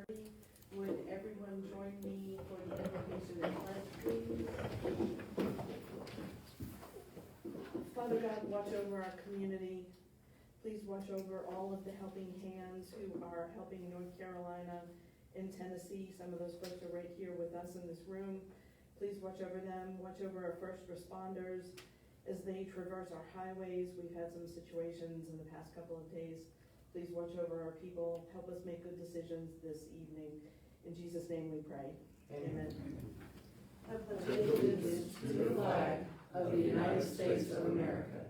6:30. Would everyone join me for the invocation and pledge, please? Father God, watch over our community. Please watch over all of the helping hands who are helping North Carolina and Tennessee. Some of those folks are right here with us in this room. Please watch over them. Watch over our first responders as they traverse our highways. We've had some situations in the past couple of days. Please watch over our people. Help us make good decisions this evening. In Jesus' name we pray. Amen. I pledge allegiance to the flag of the United States of America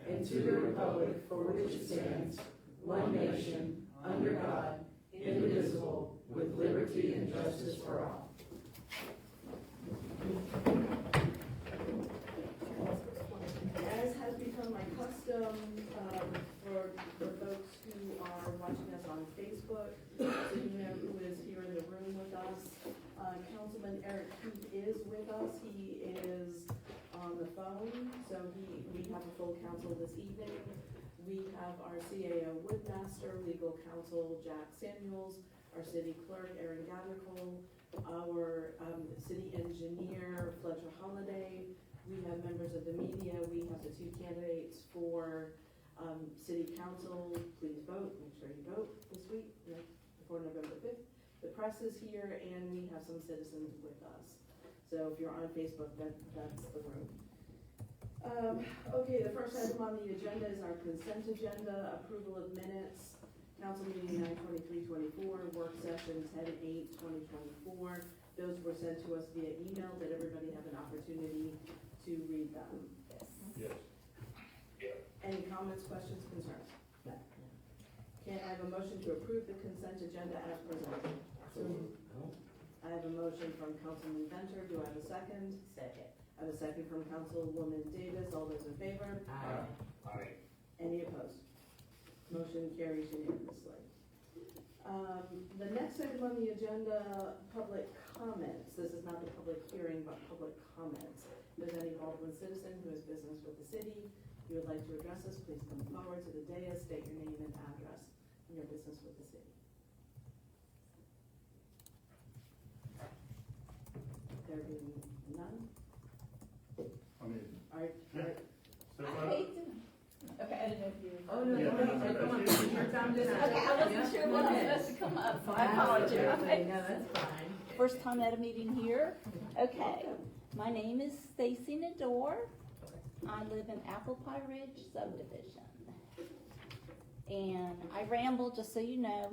and to the republic for which it stands, one nation, under God, indivisible, with liberty and justice for all. As has become my custom for folks who are watching us on Facebook, so you know who is here in the room with us, Councilman Eric Keith is with us. He is on the phone, so we have a full council this evening. We have our CAO Woodmaster, legal counsel Jack Samuels, our city clerk Erin Gathercole, our city engineer Fletcher Holiday. We have members of the media. We have the two candidates for city council. Please vote. Make sure you vote this week, before November 5th. The press is here, and we have some citizens with us. So if you're on Facebook, that's the room. Okay, the first item on the agenda is our consent agenda, approval of minutes, council meeting 9/23/24, work session 10/8/2024. Those were sent to us via email. Did everybody have an opportunity to read them? Yes. Any comments, questions, concerns? Can I have a motion to approve the consent agenda as presented? I have a motion from Councilman Venter. Do I have a second? Second. I have a second from Councilwoman Davis. All those in favor? Aye. Any opposed? Motion carries unanimously. The next item on the agenda, public comments. This is not the public hearing, but public comments. If there's any Baldwin citizen who has business with the city, you would like to address us, please come forward to the dais, state your name and address and your business with the city. There being none? I mean, All right. so I hate to. Okay, I didn't know if you were. Oh, no, Yeah. come on, your time to shine. Okay, I wasn't sure when I was supposed to come up, so I Absolutely. apologize. No, that's fine. First time at a meeting here. Okay, my name is Stacy Nador. I live in Apple Pie Ridge subdivision. And I ramble, just so you know,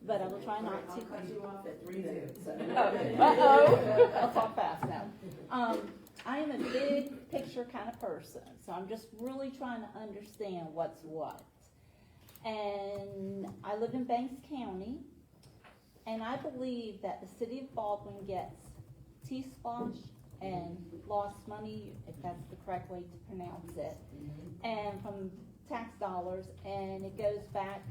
but I will try not I'll to. cut you off at 3 minutes. Uh-oh, I'll talk fast now. I am a big picture kind of person, so I'm just really trying to understand what's what. And I live in Banks County, and I believe that the city of Baldwin gets T-Splosh and lost money, if that's the correct way to pronounce it, and from tax dollars, and it goes back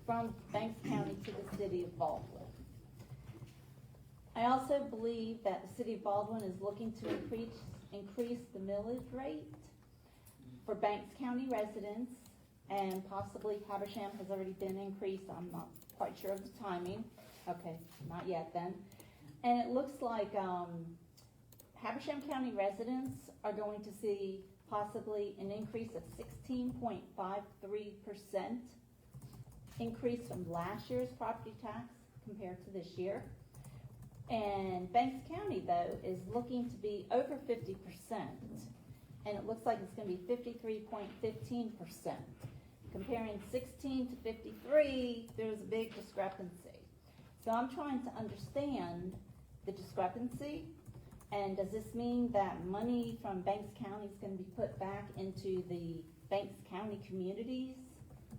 from Banks County to the city of Baldwin. I also believe that the city of Baldwin is looking to increase the millage rate for Banks County residents, and possibly Habersham has already been increased. I'm not quite sure of the timing. Okay, not yet then. And it looks like Habersham County residents are going to see possibly an increase of 16.53% increase from last year's property tax compared to this year. And Banks County, though, is looking to be over 50%, and it looks like it's going to be 53.15%. Comparing 16 to 53, there's a big discrepancy. So I'm trying to understand the discrepancy, and does this mean that money from Banks County is going to be put back into the Banks County communities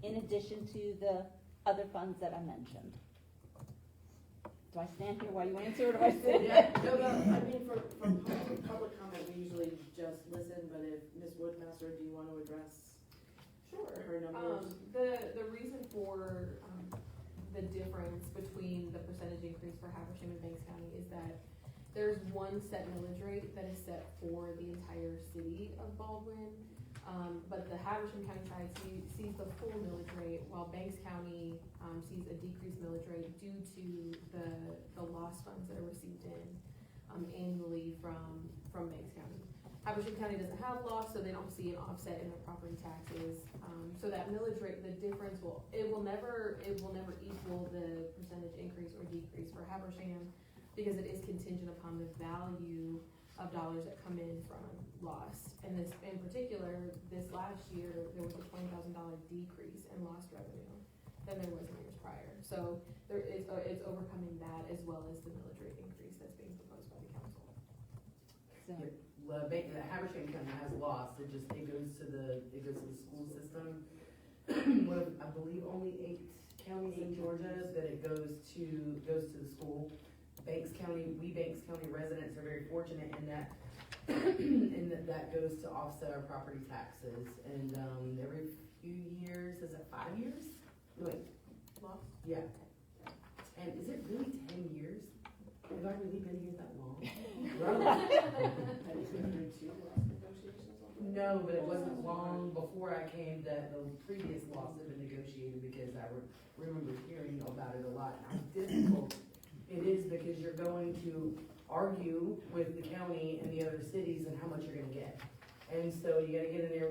in addition to the other funds that I mentioned? Do I stand here while you answer, or do I sit? No, I mean, for public comment, we usually just listen, but if Ms. Woodmaster, do you want to address her numbers? The reason for the difference between the percentage increase for Habersham and Banks County is that there's one set millage rate that is set for the entire city of Baldwin. But the Habersham County side sees the full millage rate, while Banks County, sees a decreased millage rate due to the lost funds that are received annually from Banks County. Habersham County doesn't have loss, so they don't see an offset in their property taxes. So that millage rate, the difference will never equal the percentage increase or decrease for Habersham, because it is contingent upon the value of dollars that come in from lost. And this, in particular, this last year, there was a $20,000 decrease in lost revenue than there was in years prior. So there is, it's overcoming that as well as the millage rate increase that's being proposed by the council. So, Habersham County has lost, it goes to the school system. One of, I believe, only 8 counties in Georgia that it goes to the school. Banks County residents are very fortunate in that, that goes to offset our property taxes. And, every few years, is it 5 years? No, wait, Lost? yeah. And is it really 10 years? Have I really been here that long? Have you been through 2 loss negotiations already? No, but it wasn't long before I came that the previous loss had been negotiated, because I remember hearing about it a lot. How difficult it is, because you're going to argue with the county and the other cities and how much you're gonna get. And so you gotta get in there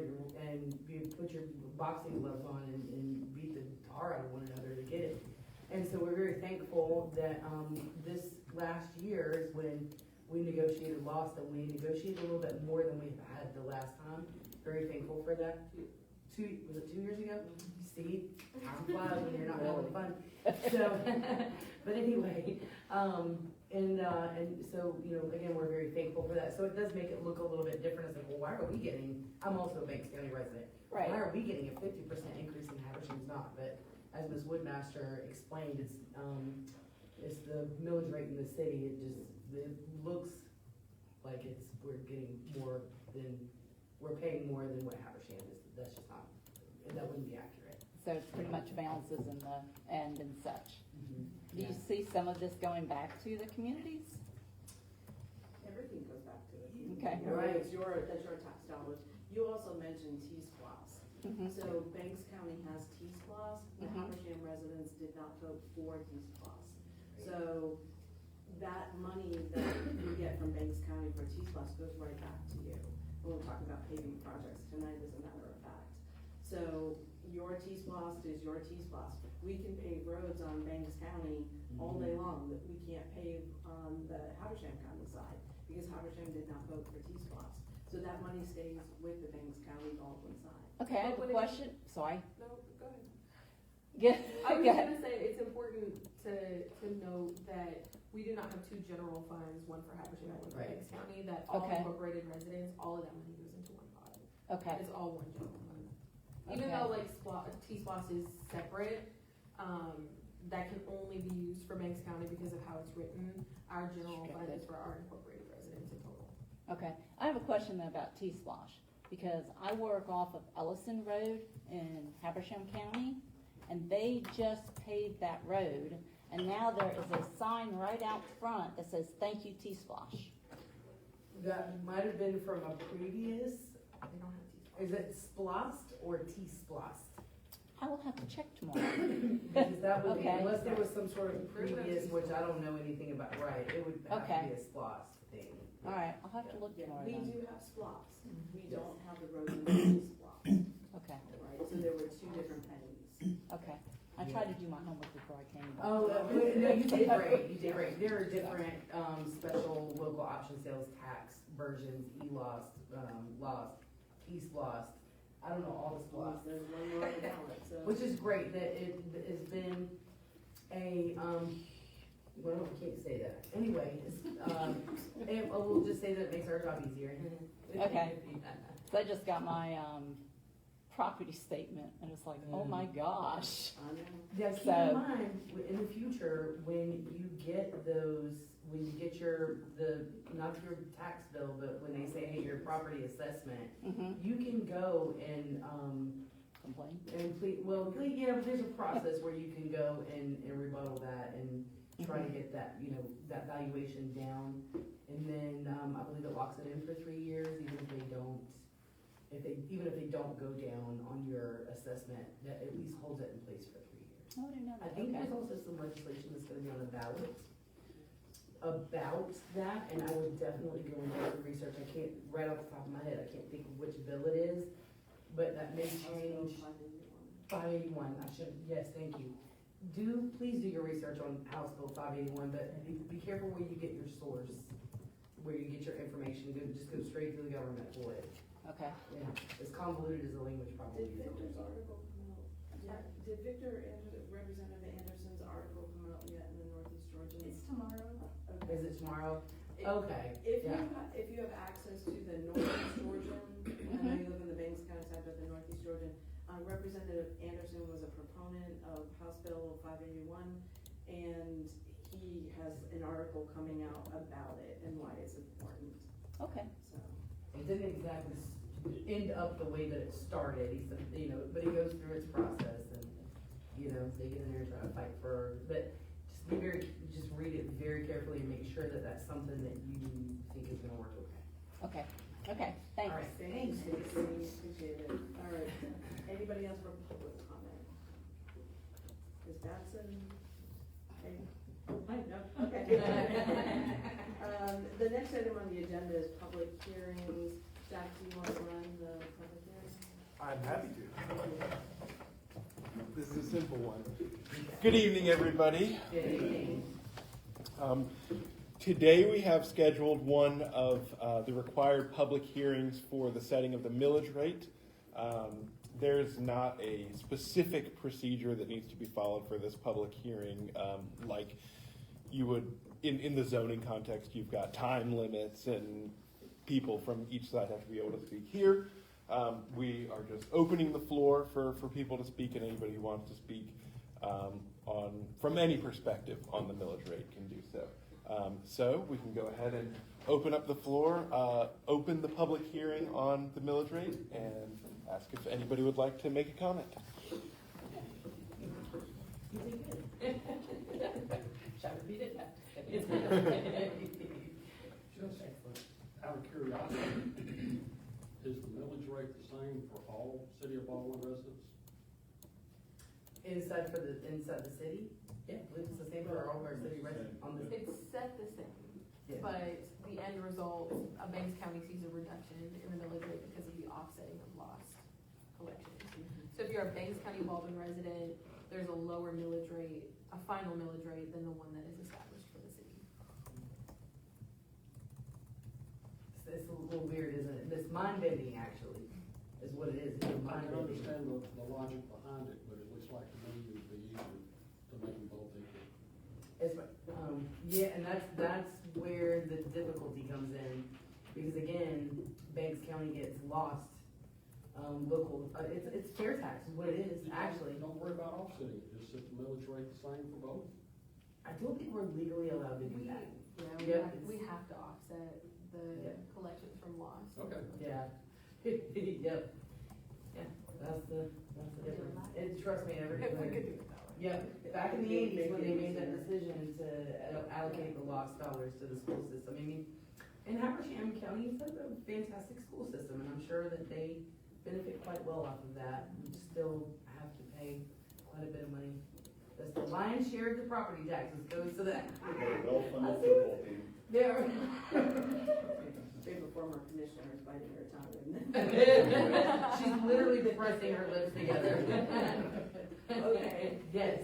and put your boxing gloves on and beat the tar out of one another to get it. And so we're very thankful that, this last year is when we negotiated loss, and we negotiated a little bit more than we've had the last time. Very thankful for that. Was it 2 years ago? See, time flies when you're not having fun. So, but anyway, and so, you know, again, we're very thankful for that. So it does make it look a little bit different. It's like, well, why are we getting, I'm also a Banks County resident. right. Why are we getting a 50% increase and Habersham's not? But as Ms. Woodmaster explained, it's the millage rate in the city. It looks like we're paying more than what Habersham is. That's just not, that wouldn't be accurate. So it's pretty much balances in the end and such. Mm-hmm. Do you see some of this going back to the communities? Everything goes back to it. Okay. You know, Right. that's your tax dollars. You also mentioned T-Splosh. Mhm. So Banks County has T-Splosh, the Mhm. Habersham residents did not vote for T-Splosh. So that money that you get from Banks County for T-Splosh goes right back to you. When we're talking about paving projects tonight, as a matter of fact. So your T-Splosh is your T-Splosh. We can pave roads on Banks County all day long, but we can't pave on the Habersham County side, because Habersham did not vote for T-Splosh. So that money stays with the Banks County Baldwin side. Okay, I have But a what if- question, sorry. No, go ahead. Yeah, I was go just ahead. gonna say, it's important to note that we do not have 2 general funds, one for Habersham and one for Right. Banks County, that all Okay. incorporated residents, all of that money goes into one pot. Okay, It's all one general fund. Even Okay. though like T-Splosh is separate, that can only be used for Banks County because of how it's written. Our general fund is for our incorporated residents in total. okay. I have a question then about T-Splosh, because I work off of Ellison Road in Habersham County, and they just paved that road, and now there is a sign right out front that says, "Thank you, T-Splosh." That might have been from a previous, They don't have T-Splosh. is it Splost or T-Splost? I will have to check tomorrow. Because that would be, Okay. unless there was some sort of previous, which I don't know anything about, right, it would have to Okay. be a Splost thing. All right, I'll have to look Yeah, tomorrow we then. do have Splosh. We don't have the road and T-Splosh, Okay, right? So there were 2 different pennies. okay. I tried to do my homework before I came. but- Oh, no, you did great, you did great. There are different, special local option sales tax versions, E-Lost, Lost, T-Splost, I don't know all the Splost. There's one more on the ballot, so. Which is great that it has been a, well, I can't say that. Anyway, and we'll just say that it makes our job easier. Okay. So I just got my, property statement, and it's like, oh my gosh. I know. Yeah, keep So- in mind, in the future, when you get not your tax bill, but when they say, hey, your property assessment, Mm-hmm, you can go and, complain. yeah, but there's a process where you can go and rebuttal that and try to get that, that valuation down. And then, I believe it locks it in for 3 years, even if they don't even if they don't go down on your assessment, that at least holds it in place for 3 years. Oh, I didn't know I that, think okay. there's also some legislation that's gonna be on the ballot about that, and I would definitely go and do the research. I can't, right off the top of my head, I can't think of which bill it is, but that may change. 581, I should, yes, thank you. Please do your research on House Bill 581, but be careful where you get your source, where you get your information. Just go straight to the government for it. Okay. Yeah, as convoluted as the language probably Did is. Victor's article come out? Yeah, did Representative Anderson's article come out yet in the Northeast Georgian? It's tomorrow. Okay. Is it tomorrow? If- Okay, If you, yeah. if you have access to the Northeast Georgian, I know you live in the Banks County side, but the Northeast Georgian, Representative Anderson was a proponent of House Bill 581, and he has an article coming out about it and why it's important, Okay, so. It didn't exactly end up the way that it started, he said, but it goes through its process and, they get in there and try to fight for, but just read it very carefully and make sure that that's something that you think is gonna work okay. okay, thanks. All right. Thanks, Stacy, appreciate it. All right, anybody else for public comment? Is Batson? No, okay. The next item on the agenda is public hearings. Jack, do you want to run the public hearing? I'm happy to. This is a simple one. Good evening, everybody. Good evening. Today we have scheduled one of the required public hearings for the setting of the millage rate. There's not a specific procedure that needs to be followed for this public hearing, like you would in the zoning context. You've got time limits and people from each side have to be able to speak. Here, we are just opening the floor for people to speak, and anybody who wants to speak from any perspective on the millage rate can do so. So we can go ahead and open up the floor, open the public hearing on the millage rate, and ask if anybody would like to make a comment. Shall I repeat it? Just out of curiosity, is the millage rate the same for all City of Baldwin residents? Inside the city? Yeah, I believe it's the same for all of our city residents on the. It's set the same, Yeah. but the end result, Banks County sees a reduction in the millage rate because of the offsetting of lost collections. So if you're a Banks County Baldwin resident, there's a lower millage rate, a final millage rate than the one that is established for the city. It's a little weird, isn't it? It's mind bending, actually, is what it is. It's I mind can bending. understand the logic behind it, but it looks like to me it would be easier to make them both equal. It's, yeah, and that's where the difficulty comes in, because again, Banks County gets lost, local, it's fair tax is what it is, actually. Don't worry about offsetting it, just set the millage rate the same for both. I don't think we're legally allowed to do that. Yeah, Yeah, we have to offset the Yeah. collections from lost. Okay. Yeah. Yep. Yeah, that's the difference. And trust me, If we could do it that way. Yeah, back in the 80s when they made that decision to allocate the lost dollars to the school system, I mean, and Habersham County has a fantastic school system, and I'm sure that they benefit quite well off of that. We still have to pay quite a bit of money. That's the lion's share of the property taxes goes to that. Well-funded football team. There. We have a former commissioner who's biting her tongue. She's literally pressing her lips together. Okay. Yes.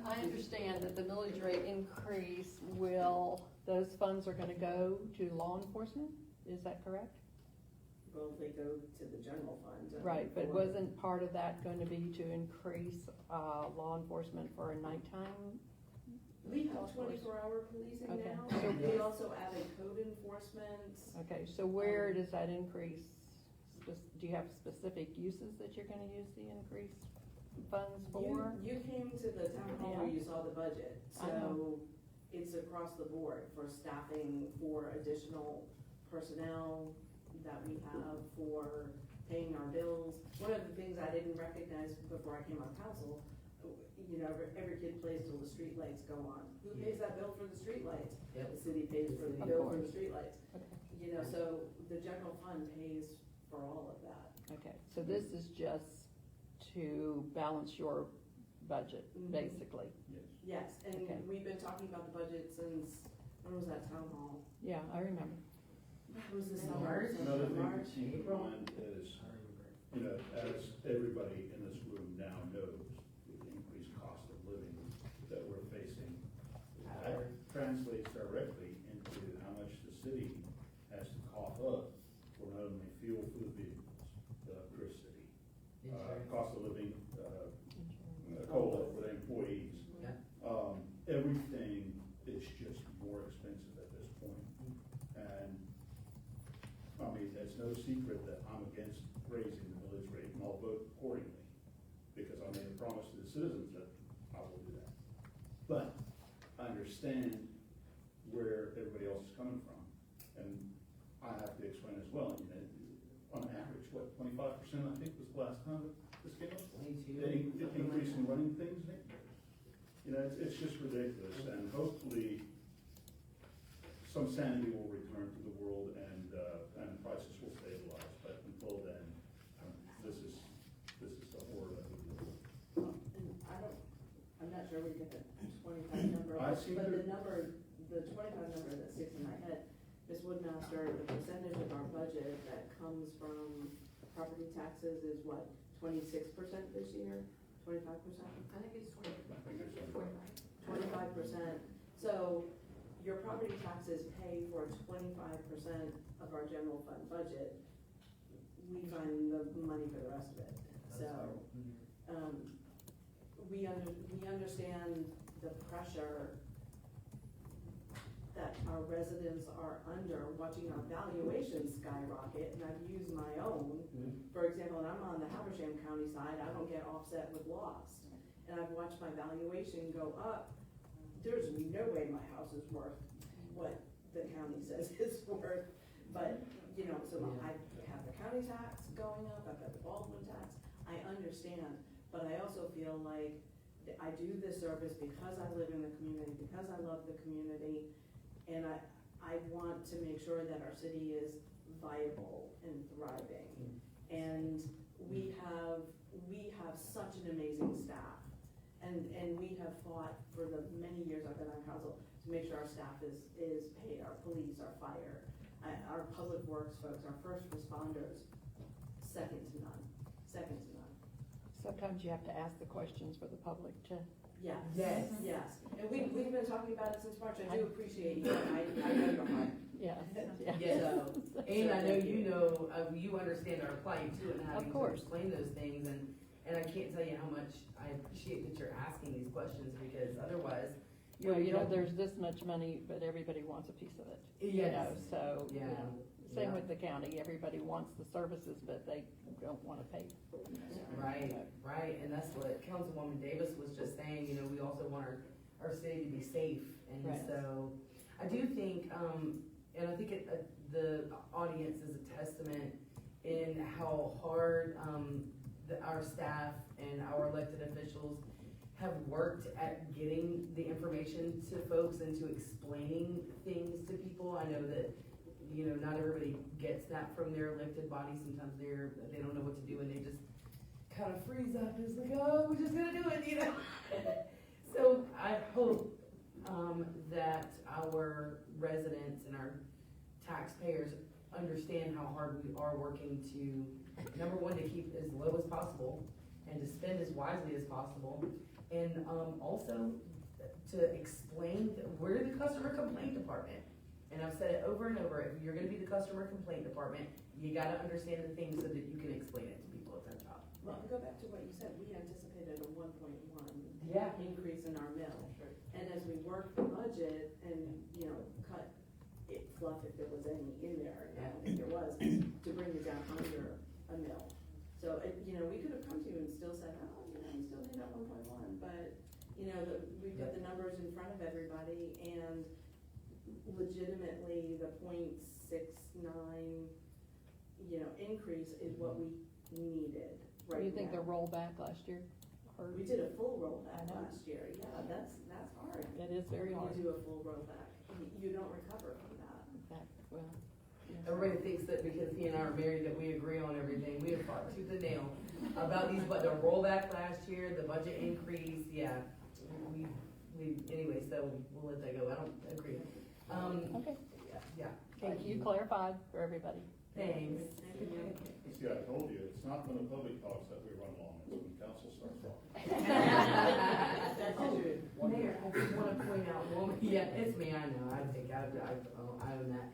I understand that the millage rate increase those funds are gonna go to law enforcement, is that correct? Well, they go to the general fund. Right, but wasn't part of that going to be to increase, law enforcement for a nighttime? We have 24-hour policing Okay. now. So- We also added code enforcement. Okay, so where does that increase, do you have specific uses that you're gonna use the increased funds for? You came to the town hall where you saw the budget, I know. so it's across the board for staffing, for additional personnel that we have, for paying our bills. One of the things I didn't recognize before I came on council, every kid plays till the street lights go on. Who pays that bill for the street lights? Yep. The city pays for the Of bill for the course. street lights. Okay. So the general fund pays for all of that. Okay, so this is just to balance your budget, Mhm. basically. Yes. Yes, and Okay. we've been talking about the budget since, when was that town hall? Yeah, I remember. It was this In summer. March? so Another thing to March, keep in April. mind is, you know, as everybody in this room now knows, with the increased cost of living that we're facing, that translates directly into how much the city has to cough up for not only fuel for the vehicles, the electricity, cost of living, COLA for the employees. Yeah. Everything is just more expensive at this point. And, I mean, it's no secret that I'm against raising the millage rate, and I'll vote accordingly, because I made a promise to the citizens that I will do that. But I understand where everybody else is coming from, and I have to explain as well, you know, on average, what, 25%, I think, was the last time this came up? 22. The increase in running things, Nick? You know, it's just ridiculous, and hopefully some sanity will return to the world and prices will stabilize, but until then, this is the horror that we live with. And I'm not sure where you get the 25 number, I see but the- the 25 number that sticks in my head, Ms. Woodmaster, the percentage of our budget that comes from property taxes is what, 26% this year? 25%? I think it's I think it's 25%. So your property taxes pay for 25% of our general fund budget. We find the money for the rest of it. So, we understand the pressure that our residents are under, watching our valuations skyrocket, and I've used my own. For example, and I'm on the Habersham County side, I don't get offset with loss. And I've watched my valuation go up. There's no way my house is worth what the county says it's worth. But, you know, so I have the county tax going up, I've got the Baldwin tax, I understand. But I also feel like I do this service because I live in the community, because I love the community. And I want to make sure that our city is viable and thriving. And we have such an amazing staff. And we have fought for the many years I've been on council to make sure our staff is paid, our police, our fire, our public works folks, our first responders, second to none, second to none. Sometimes you have to ask the questions for the public to, Yes. Yes. Yes, and we've been talking about it since March, I do appreciate you, I know your heart. yeah, yeah. Yeah, and I know you understand our plight too, and having Of to course. explain those things, and I can't tell you how much I appreciate that you're asking these questions, because otherwise, Well, you know, don't- there's this much money, but everybody wants a piece of it. You Yes. know, so, you Yeah. know, same Yeah. with the county, everybody wants the services, but they don't wanna pay. Right, and that's what Councilwoman Davis was just saying, you know, we also want our city to be safe, and Right. so, I do think, and I think the audience is a testament in how hard, our staff and our elected officials have worked at getting the information to folks and to explaining things to people. I know that, you know, not everybody gets that from their elected body. Sometimes they don't know what to do, and they just kind of freeze up and it's like, oh, we're just gonna do it, you know? So I hope, that our residents and our taxpayers understand how hard we are working to, number one, to keep as low as possible and to spend as wisely as possible. And, also to explain that we're the customer complaint department. And I've said it over and over, if you're gonna be the customer complaint department, you gotta understand the things so that you can explain it to people. It's our job. Well, to go back to what you said, we anticipated a 1.1 Yeah. increase in our mill. And as we work the budget and, you know, cut it fluff if there was any in there, and I don't think there was, to bring it down under a mill. So, you know, we could have come to you and still said, oh, you know, we still need that 1.1, but, you know, we've got the numbers in front of everybody, and legitimately, the 0.69, you know, increase is what we needed right now. Do you think the rollback last year hurt? We did a full rollback I know. last year, yeah, that's hard. It is very hard. When you do a full rollback, you don't recover from that. Well, Everybody thinks that because he and I are married that we agree on everything. We have fought tooth and nail about these, but the rollback last year, the budget increase, yeah. Anyway, so we'll let that go. I don't agree. Okay, Yeah. thank you, clarified for everybody. Thanks. See, I told you, it's not when the public talks that we run along, it's when council starts talking. Mayor, I just wanna point out, yeah, it's me, I know, I own that.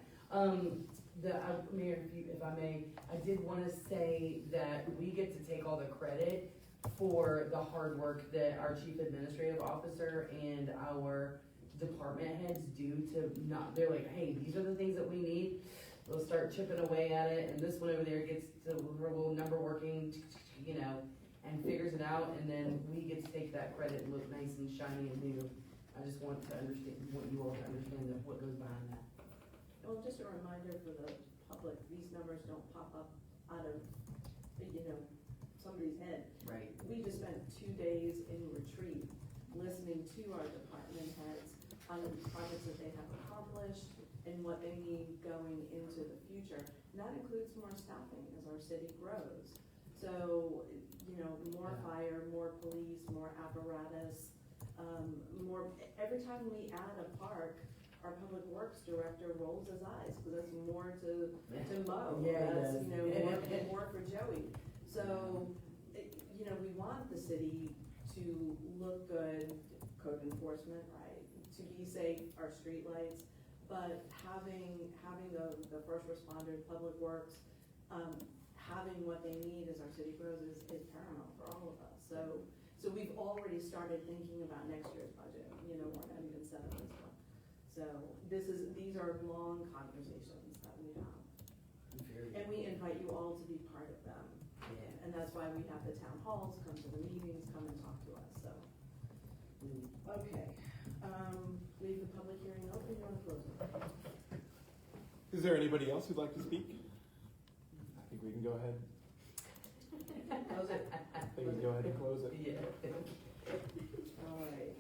Mayor, if I may, I did wanna say that we get to take all the credit for the hard work that our chief administrative officer and our department heads do to not, they're like, hey, these are the things that we need. They'll start chipping away at it, and this one over there gets the little number working, you know, and figures it out, and then we get to take that credit and look nice and shiny and new. I just want to understand, want you all to understand that what goes behind that. Well, just a reminder for the public, these numbers don't pop up out of, somebody's head. Right. We just spent 2 days in retreat listening to our department heads on the projects that they have accomplished and what they need going into the future. And that includes more staffing as our city grows. So, more fire, more police, more apparatus, every time we add a park, our public works director rolls his eyes, because that's more to mow. Yeah, That's, it more for Joey. So, we want the city to look good, code enforcement, right, to be safe, our streetlights, but having the first responders, public works, having what they need as our city grows is paramount for all of us. So we've already started thinking about next year's budget, we're not even set up this one. So these are long conversations that we have. And we invite you all to be part of them. Yeah. And that's why we have the town halls, come to the meetings, come and talk to us, so. Okay, leave the public hearing open, you want to close it? Is there anybody else who'd like to speak? I think we can go ahead. Close it. I think we can go ahead and close it. Yeah. All right.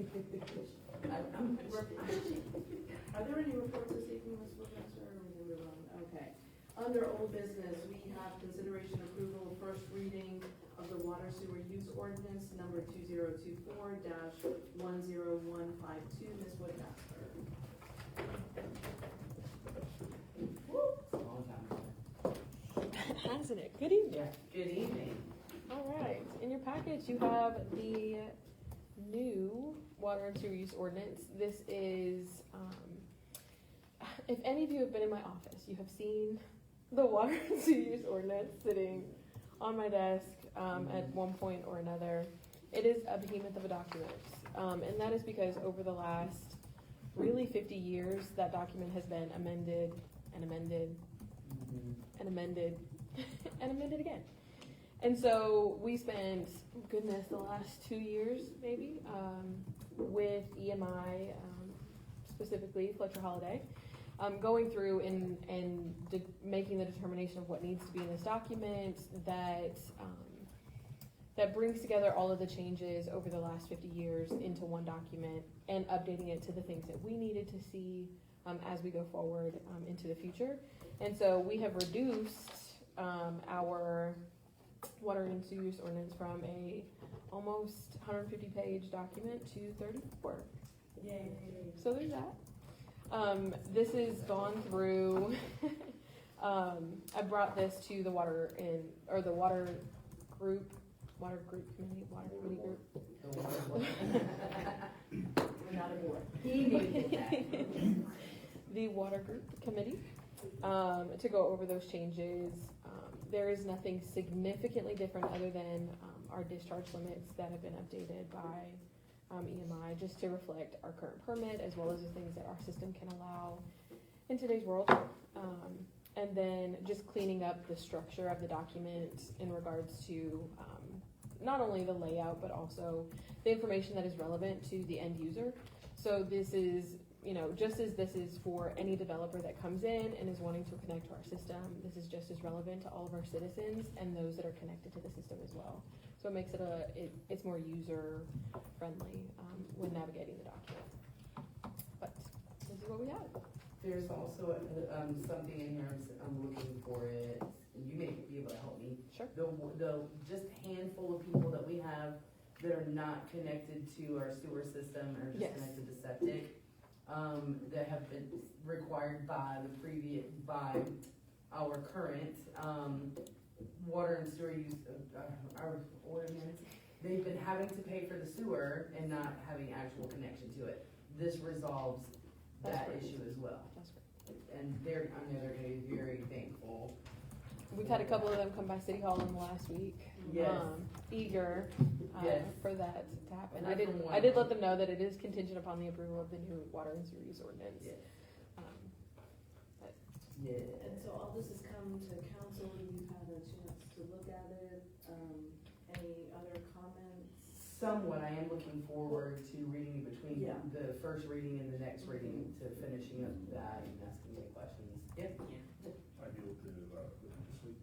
Are there any reports this evening, Ms. Professor, or we can move on? Okay. Under old business, we have consideration approval of first reading of the water sewer use ordinance number 2024-10152. Ms. Woodmaster. Hasn't it? Good evening. Yeah. Good evening. All right, in your package, you have the new water and sewer use ordinance. This is, if any of you have been in my office, you have seen the water and sewer use ordinance sitting on my desk at one point or another. It is a behemoth of a document, and that is because over the last really 50 years, that document has been amended and amended and amended and amended again. And so we spent, goodness, the last 2 years maybe, with EMI, specifically Fletcher Holiday, going through and making the determination of what needs to be in this document that brings together all of the changes over the last 50 years into one document and updating it to the things that we needed to see as we go forward into the future. And so we have reduced our water and sewer use ordinance from a almost 150-page document to 34. Yay. So there's that. This has gone through. I brought this to the water committee group. We're not a board. He needed that. The water group committee to go over those changes. There is nothing significantly different other than our discharge limits that have been updated by EMI just to reflect our current permit as well as the things that our system can allow in today's world. And then just cleaning up the structure of the document in regards to not only the layout but also the information that is relevant to the end user. So this is, just as this is for any developer that comes in and is wanting to connect to our system, this is just as relevant to all of our citizens and those that are connected to the system as well. So it makes it it's more user friendly when navigating the document. But this is what we have. There's also, something in here, I'm looking for it, and you may be able to help me. Sure. The just handful of people that we have that are not connected to our sewer system or just Yes. connected to septic, that have been required by by our current, water and sewer use, our ordinance. They've been having to pay for the sewer and not having actual connection to it. This resolves that That's great. issue as well. That's great. And I know they're gonna be very thankful. We've had a couple of them come by City Hall in the last week. Yes. Eager, Yes. for that to happen. That's from one I did of let them. them know that it is contingent upon the approval of the new water and sewer use ordinance. Yes. Um, Yeah. And so all this has come to council, you've had a chance to look at it, any other comments? Somewhat, I am looking forward to reading between Yeah. the first reading and the next reading to finishing up that and asking any questions. Yep. I deal to, put them to sleep.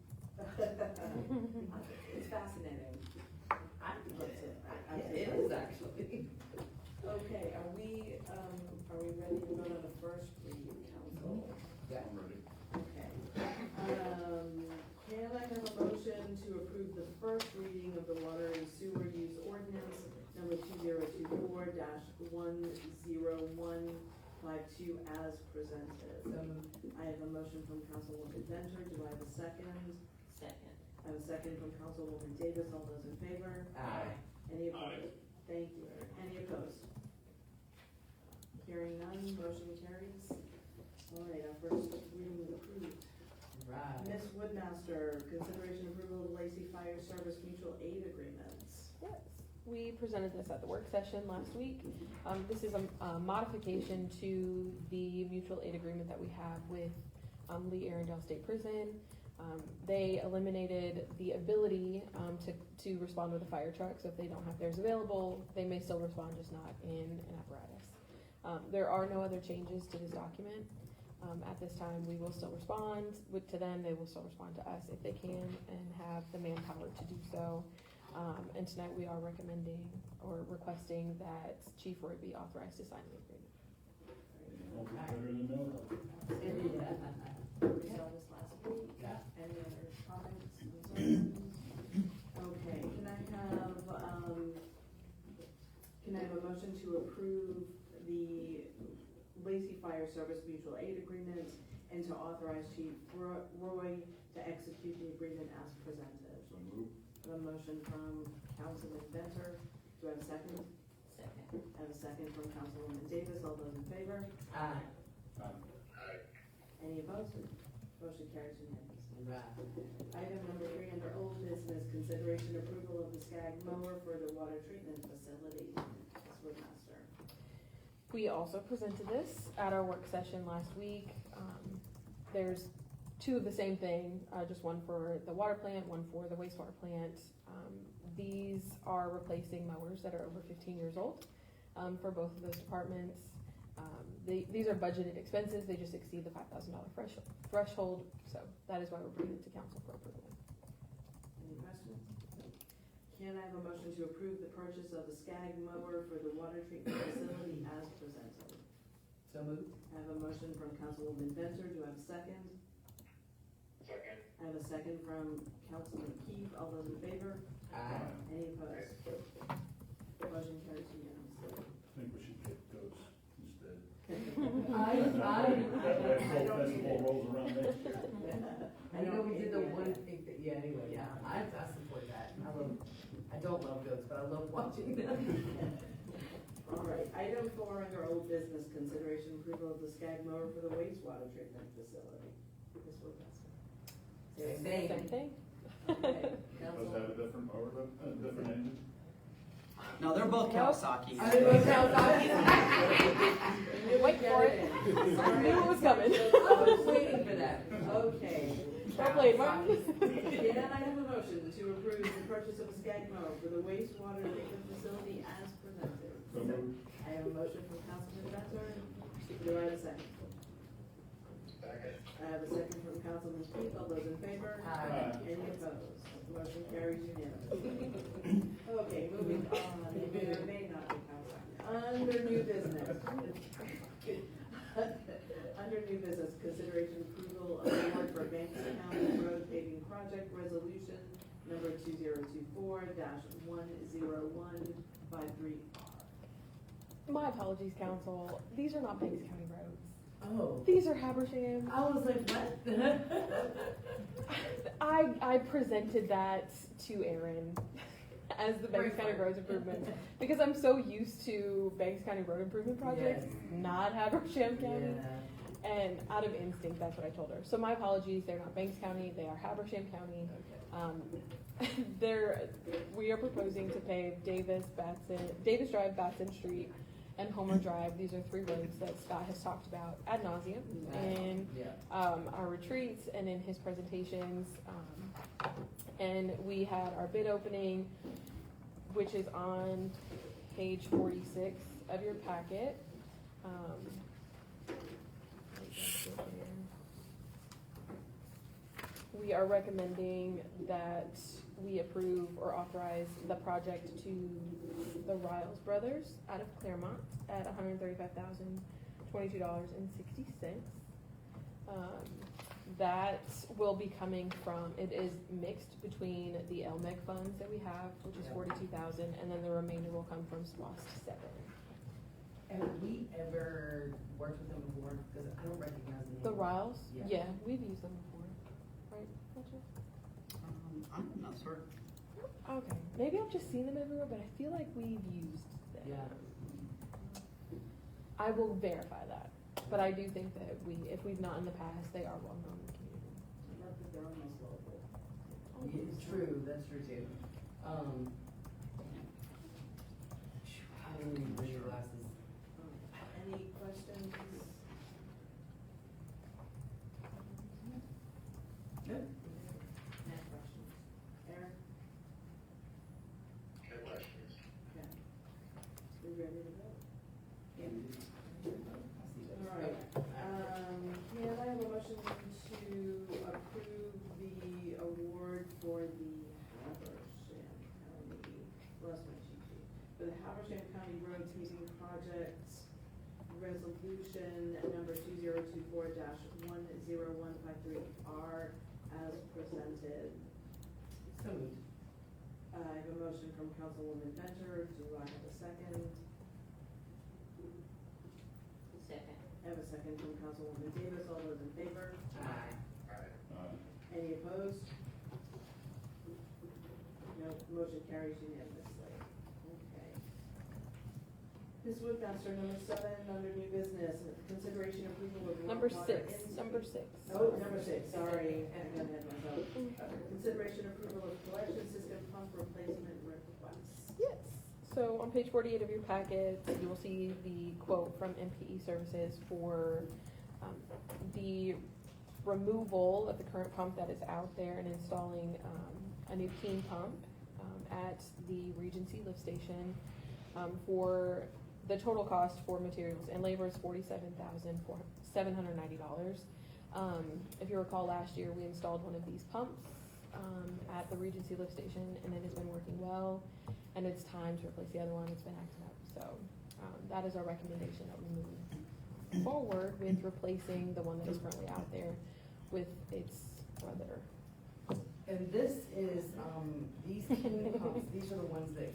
It's fascinating. I It is actually. Okay, are we ready to vote on the first reading, council? Yeah. I'm ready. Okay. Can I have a motion to approve the first reading of the water and sewer use ordinance number 2024-10152 as presented? I have a motion from Councilwoman Venter. Do I have a second? Second. I have a second from Councilwoman Davis. All those in favor? Aye. Any opposed? Thank you. Any opposed? Hearing none, motion carries. All right, our first reading is approved. Right. Ms. Woodmaster, consideration approval of Lacey Fire Service Mutual Aid Agreements. Yes, we presented this at the work session last week. This is a modification to the mutual aid agreement that we have with Lee Arundel State Prison. They eliminated the ability to respond with a fire truck, so if they don't have theirs available, they may still respond, just not in an apparatus. There are no other changes to this document. At this time, we will still respond to them, they will still respond to us if they can and have the manpower to do so. And tonight we are recommending or requesting that Chief Roy be authorized to sign the agreement. Won't be better than no. We saw this last week. Yeah. Any other comments, concerns? Okay, can I have a motion to approve the Lacey Fire Service Mutual Aid Agreement and to authorize Chief Roy to execute the agreement as presented? So move. A motion from Councilman Venter. Do I have a second? Second. I have a second from Councilwoman Davis. All those in favor? Aye. Any opposed? Motion carries unanimously. Right. Item number 3 under old business, consideration approval of the Skag mower for the water treatment facility. Ms. Woodmaster. We also presented this at our work session last week. There's two of the same thing, just one for the water plant, one for the wastewater plant. These are replacing mowers that are over 15 years old for both of those departments. These are budgeted expenses, they just exceed the $5,000 threshold, so that is why we're bringing it to council for approval. Any questions? Can I have a motion to approve the purchase of the Skag mower for the water treatment facility as presented? So moved. I have a motion from Councilwoman Venter. Do I have a second? Second. I have a second from Councilman Keith. All those in favor? Aye. Any opposed? Motion carries unanimously. I think we should get goats instead. I That don't whole festival rolls around next year. I know we did the one thing that, yeah, anyway, yeah, I support that. I don't love goats, but I love watching them. All right, item 4 under old business, consideration approval of the Skag mower for the wastewater treatment facility. Ms. Woodmaster. Same Same thing. thing? Okay, Does Council. have a different mower, a different engine? No, they're both Kawasaki's. I didn't know Kawasaki. Wait for it. I knew it was coming. I was waiting for that. Okay. Well played, Martin. Can I have a motion to approve the purchase of a Skag mower for the wastewater treatment facility as presented? So moved. I have a motion from Councilman Venter. Do I have a second? Second. I have a second from Councilman Keith. All those in favor? Aye. Any opposed? Motion carries unanimously. Okay, moving on. There may not be council. Under new business. Under new Banks County Road Paving Project Resolution number 2024-10153R. My apologies, council. These are not Banks County roads. Oh. These are Habersham. I was like, what? I presented that to Aaron as the Banks County Roads Improvement because I'm so used to Banks County Road Improvement projects, Yes. not Habersham County. Yeah. And out of instinct, that's what I told her. So my apologies, they're not Banks County, they are Habersham County. We are proposing to pave Davis Drive, Batson Street, and Homer Drive. These are 3 roads that Scott has talked about ad nauseum in our retreats and in his presentations. And we had our bid opening, which is on page 46 of your packet. We are recommending that we approve or authorize the project to the Riles Brothers out of Claremont at $135,022.60. That will be coming from, it is mixed between the LMEC funds that we have, which is $42,000, and then the remainder will come from SPOST 7. Have we ever worked with them before? Because I don't recognize the name. The Riles? Yeah. Yeah, we've used them before, right, Fletcher? I'm not sure. Okay, maybe I've just seen them everywhere, but I feel like we've used them. Yeah. I will verify that, but I do think that if we've not in the past, they are well known in the community. Not that they're almost local. Yeah, true, that's true too. I didn't even bring your glasses. Any questions? Good. No questions. Aaron? No questions. Okay. We ready to vote? I see that. All right. Can I have a motion to approve the award for the Habersham County, lost my cheat sheet, for the Habersham County Road Paving Project Resolution number 2024-10153R as presented. So moved. I have a motion from Councilwoman Venter. Do I have a second? Second. I have a second from Councilwoman Davis. All those in favor? Aye. Any opposed? No, motion carries unanimously. Okay. Ms. Woodmaster, number 7, under new business, consideration approval of. Number water 6, in- number 6. Oh, number 6, sorry, I got ahead of myself. Consideration approval of collection system pump replacement request. Yes. So on page 48 of your packet, you will see the quote from MPE Services for the removal of the current pump that is out there and installing a new Keen pump at the Regency lift station for the total cost for materials and labor is $47,790. If you recall, last year we installed one of these pumps at the Regency lift station, and it has been working well. And it's time to replace the other one. It's been acting up. So that is our recommendation that we move forward with replacing the one that is currently out there with its brother. And this is, these Keen pumps, these are the ones that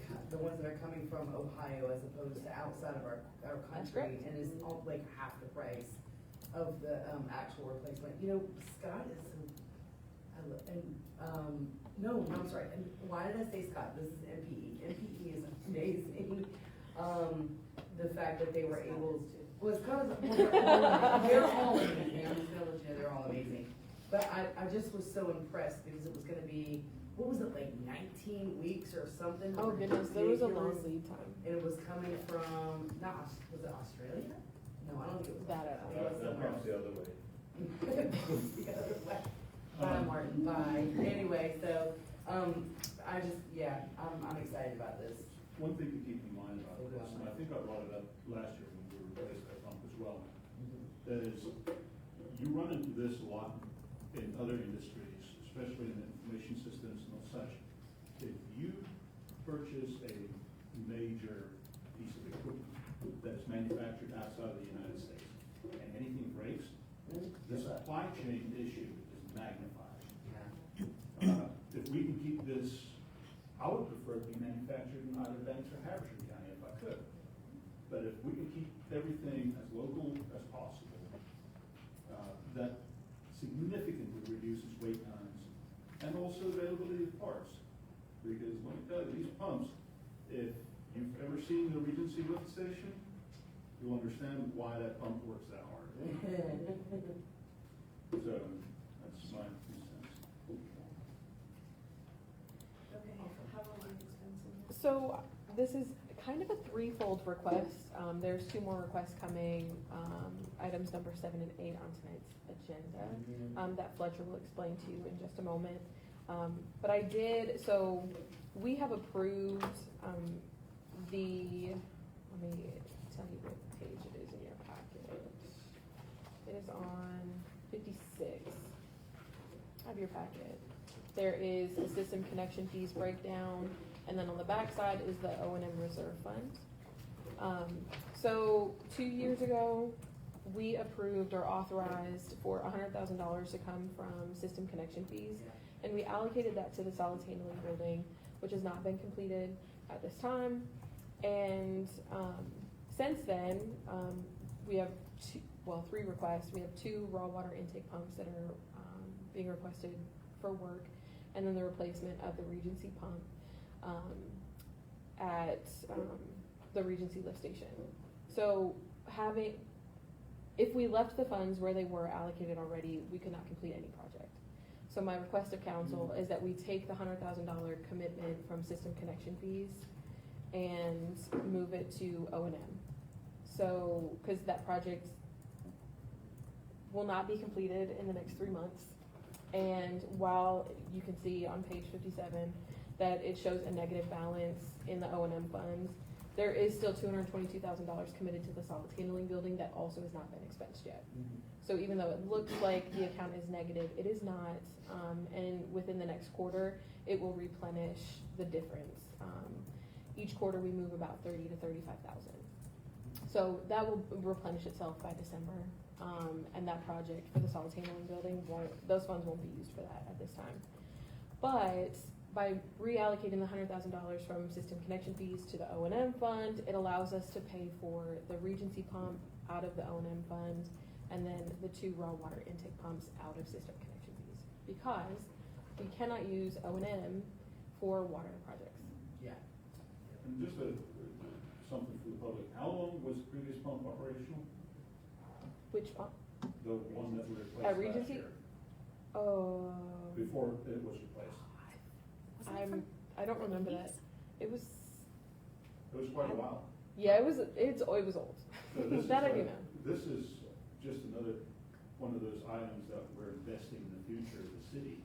are coming from Ohio as opposed to outside of our That's country. correct. And is all like half the price of the, actual replacement. You know, Scott is so, no, I'm sorry, and why did I say Scott? This is MPE. MPE is amazing. The fact that they were able, well, it's kind of, they're all amazing. I'm just gonna let you know, they're all amazing. But I just was so impressed because it was gonna be, what was it, like 19 weeks or something? Oh goodness, there was a long Ridiculous. lead time. And it was coming from, was it Australia? No, I don't think it was. That I don't It was That somewhere. comes the other way. The other way. Bye, Martin, bye. Anyway, so, I just, yeah, I'm excited about this. One thing to keep in mind about this, and I think I brought it up last year when we replaced that pump as well, that is, you run into this a lot in other industries, especially in information systems and such. If you purchase a major piece of equipment that's manufactured outside of the United States, and anything breaks, the supply chain issue is magnified. Yeah. If we can keep this, I would prefer it to be manufactured in either Banks or Haversham County if I could. But if we can keep everything as local as possible, that significantly reduces wait times and also availability of parts. Because let me tell you, these pumps, if you've ever seen the Regency lift station, you'll understand why that pump works that hard. So, that's my 2 cents. Okay, how are the expenses? So this is kind of a threefold request. There's 2 more requests coming, items number 7 and 8 on tonight's agenda, that Fletcher will explain to you in just a moment. But I did, so we have approved, let me tell you what page it is in your packet. It is on 56 of your packet. There is a system connection fees breakdown, and then on the back side is the O&M reserve fund. So 2 years ago, we approved or authorized for $100,000 to come from system connection fees, and we allocated that to the solids handling building, which has not been completed at this time. And since then, we have 3 requests. We have 2 raw water intake pumps that are being requested for work, and then the replacement of the Regency pump at the Regency lift station. So if we left the funds where they were allocated already, we could not complete any project. So my request of council is that we take the $100,000 commitment from system connection fees and move it to O&M. So, because that project will not be completed in the next 3 months. And while you can see on page 57 that it shows a negative balance in the O&M funds, there is still $222,000 committed to the solids handling building that also has not been expensed yet. So even though it looks like the account is negative, it is not, and within the next quarter, it will replenish the difference. Each quarter, we move about 30 to 35,000. So that will replenish itself by December, and that project for the solids handling building those funds won't be used for that at this time. But by reallocating the $100,000 from system connection fees to the O&M fund, it allows us to pay for the Regency pump out of the O&M fund, and then the 2 raw water intake pumps out of system connection fees. Because we cannot use O&M for water projects. Yeah. And just something for the public, how long was the previous pump operational? Which pump? The one that we replaced At last Regency? year? Before Before it was replaced? I don't remember that. It was, It was quite a while. yeah, it was old. So this That I is do a- know. This is just another, one of those items that we're investing in the future of the city.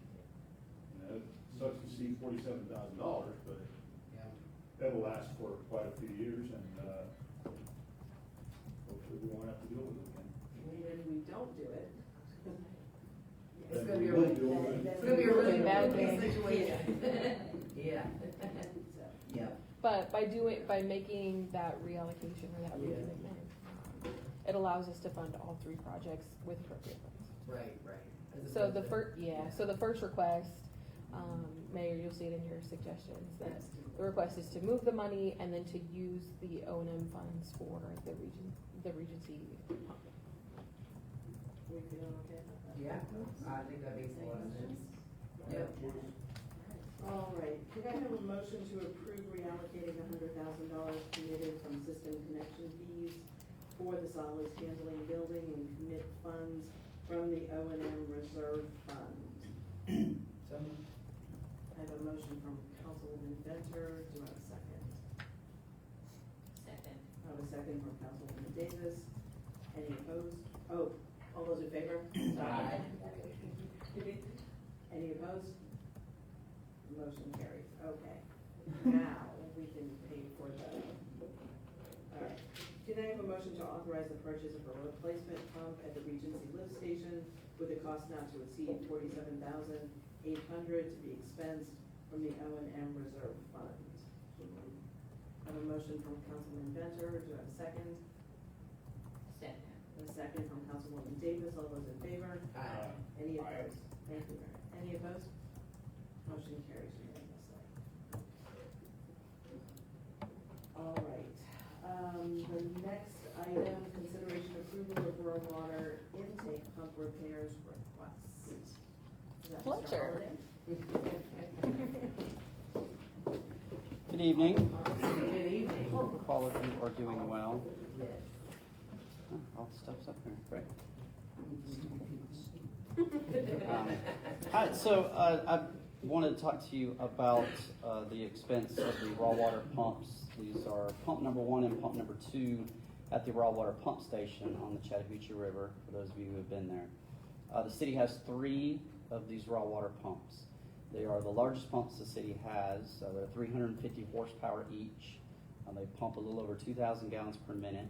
You know, it sucks to see $47,000, but Yeah. that'll last for quite a few years, and, hopefully we won't have to deal with it again. When we don't do it. It's But gonna we be a will really, deal with it. it's gonna be a really Bad bad thing. situation. Yeah. So, Yeah. But by making that reallocation or that Yeah. recommitment, it allows us to fund all 3 projects with appropriate funds. Right. As So opposed to- so the first request, Mayor, you'll see it in your suggestions, that the request is to move the money and then to use the O&M funds for the Regency pump. we feel okay about that? Yeah, I think that makes a lot of sense. Yep. All right, could I have a motion to approve reallocating $100,000 committed from system connection fees for the solids handling building and commit funds from the O&M reserve fund? So, I have a motion from Councilwoman Venter, do I have a second? Second. I have a second from Councilwoman Davis. Any opposed? Oh, all those in favor? Aye. Any opposed? Motion carries, okay. Now, we can pay for the, all right. Can I have a motion to authorize the purchase of a replacement pump at the Regency lift station with a cost not to exceed $47,800 to be expensed from the O&M reserve fund? I have a motion from Councilman Venter, do I have a second? Second. A second from Councilwoman Davis, all those in favor? Aye. Any opposed? Thank you, Mary. Any opposed? Motion carries unanimously. All right, the next item, consideration approval of rural water intake pump repairs requests. Is that Mr. Pleasure. Holiday? Good evening. Good evening. Hope all of you are doing well. Yes. Oh, all the stuff's up here, great. Hi, so I wanted to talk to you about the expense of the raw water pumps. These are pump number 1 and pump number 2 at the raw water pump station on the Chattahoochee River, for those of you who have been there. The city has 3 of these raw water pumps. They are the largest pumps the city has. They're 350 horsepower each. They pump a little over 2,000 gallons per minute.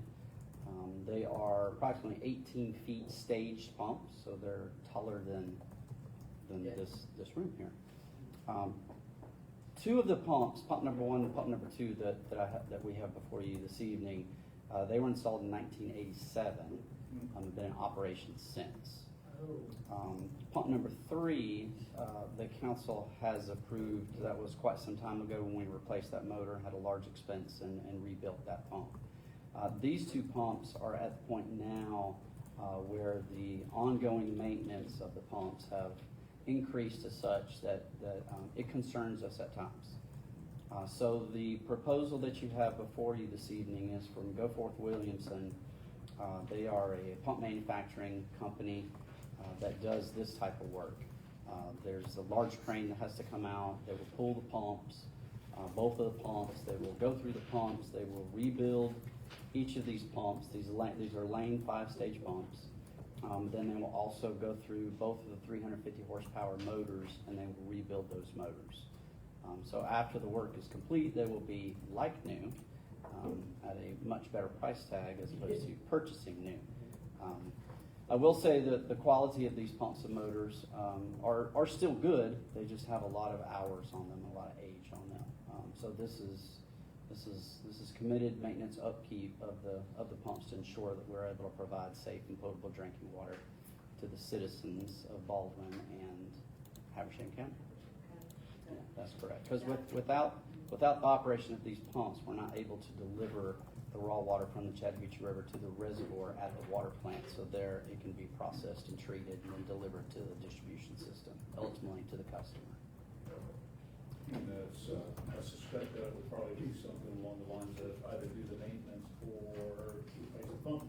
They are approximately 18 feet staged pumps, so they're taller than this room here. 2 of the pumps, pump number 1 and pump number 2 that we have before you this evening, they were installed in 1987 and have been in operation since. Pump number 3, the council has approved. That was quite some time ago when we replaced that motor, had a large expense and rebuilt that pump. These 2 pumps are at the point now where the ongoing maintenance of the pumps have increased as such that it concerns us at times. So the proposal that you have before you this evening is from Goforth Williamson. They are a pump manufacturing company that does this type of work. There's a large crane that has to come out. They will pull the pumps, both of the pumps. They will go through the pumps. They will rebuild each of these pumps. These are Lane 5-stage pumps. Then they will also go through both of the 350 horsepower motors, and they will rebuild those motors. So after the work is complete, they will be like new at a much better price tag as opposed to purchasing new. I will say that the quality of these pumps and motors are still good. They just have a lot of hours on them, a lot of age on them. So this is committed maintenance upkeep of the pumps to ensure that we're able to provide safe and potable drinking water to the citizens of Baldwin and Habersham County. Yeah, that's correct. Because without the operation of these pumps, we're not able to deliver the raw water from the Chattahoochee River to the reservoir at the water plant. So there it can be processed and treated and then delivered to the distribution system, ultimately to the customer. And I suspect that would probably be something along the lines of either do the maintenance or replace the pump.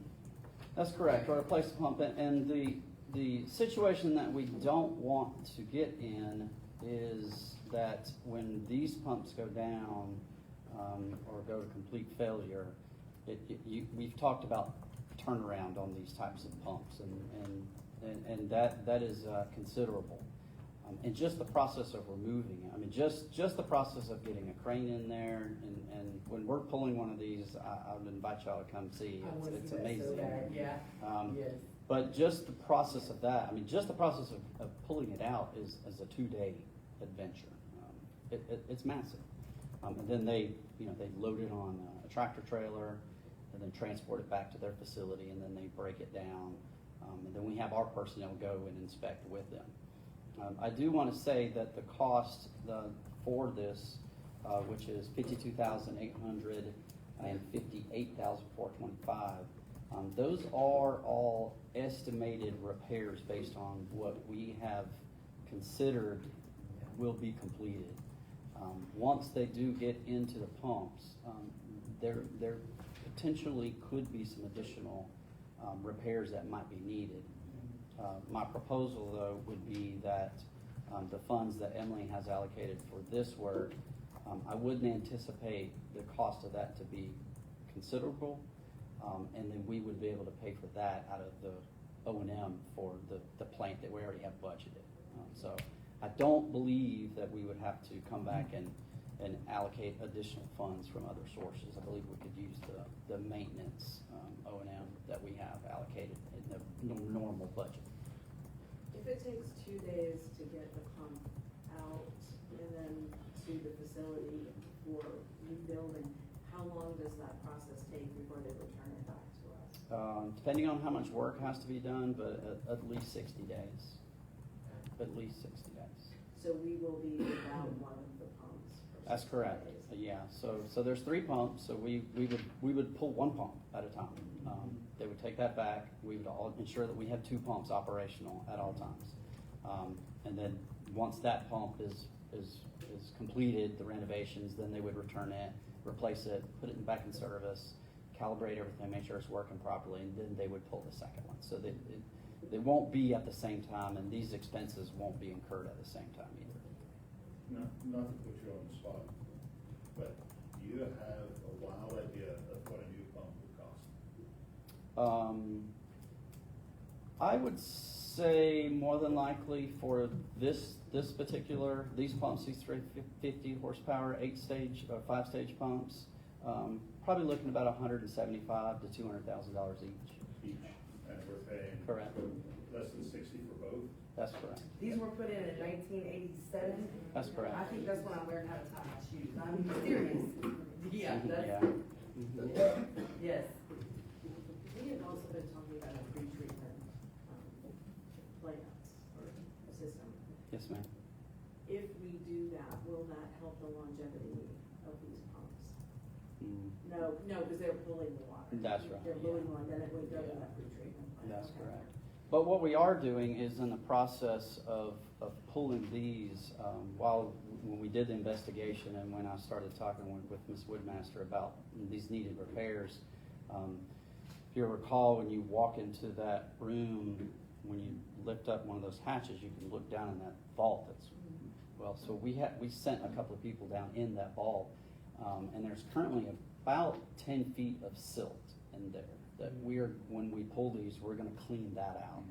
That's correct, or replace the pump. And the situation that we don't want to get in is that when these pumps go down or go to complete failure, we've talked about turnaround on these types of pumps, and that is considerable. And just the process of removing it. I mean, just the process of getting a crane in there, and when we're pulling one of these, I would invite y'all to come see. It's amazing. So bad. Yeah. Yes. But just the process of that, I mean, just the process of pulling it out is a 2-day adventure. It's massive. And then they load it on a tractor trailer, and then transport it back to their facility, and then they break it down. And then we have our personnel go and inspect with them. I do want to say that the cost for this, which is $52,800 and $58,425, those are all estimated repairs based on what we have considered will be completed. Once they do get into the pumps, there potentially could be some additional repairs that might be needed. My proposal, though, would be that the funds that Emily has allocated for this work, I wouldn't anticipate the cost of that to be considerable, and then we would be able to pay for that out of the O&M for the plant that we already have budgeted. So I don't believe that we would have to come back and allocate additional funds from other sources. I believe we could use the maintenance O&M that we have allocated in the normal budget. If it takes 2 days to get the pump out and then to the facility for rebuilding, how long does that process take before they return it back to us? Depending on how much work has to be done, but at least 60 days. at least 60 days. So we will be without one of the pumps. for That's 60 correct. days. Yeah, so there's 3 pumps, so we would pull 1 pump at a time. They would take that back, we would all ensure that we have 2 pumps operational at all times. And then, once that pump is completed, the renovations, then they would return it, replace it, put it back in service, calibrate everything, make sure it's working properly, and then they would pull the second one. So they won't be at the same time, and these expenses won't be incurred at the same time either. Not to put you on the spot, but do you have a wild idea of what a new pump would cost? I would say more than likely for these pumps, these 350 horsepower, 5-stage pumps, probably looking about $175,000 to $200,000 each. Each, and we're paying. Correct. Less than 60 for both? That's correct. These were put in 1987. That's correct. I think that's when I learned how to tie my shoes. I'm serious. Yeah, that's, Yeah. yes. We had also been talking about a pre-treatment, plant or system. Yes, ma'am. If we do that, will that help the longevity of these pumps? No, because they're pulling the water. That's right, They're yeah. pulling one, then it would go to Yeah. that pre-treatment plant. That's Okay. correct. But what we are doing is in the process of pulling these, when we did the investigation and when I started talking with Ms. Woodmaster about these needed repairs, if you recall, when you walk into that room, when you lift up one of those hatches, you can look down in that vault that's, well, so we sent a couple of people down in that vault, and there's currently about 10 feet of silt in there that when we pull these, we're gonna clean that out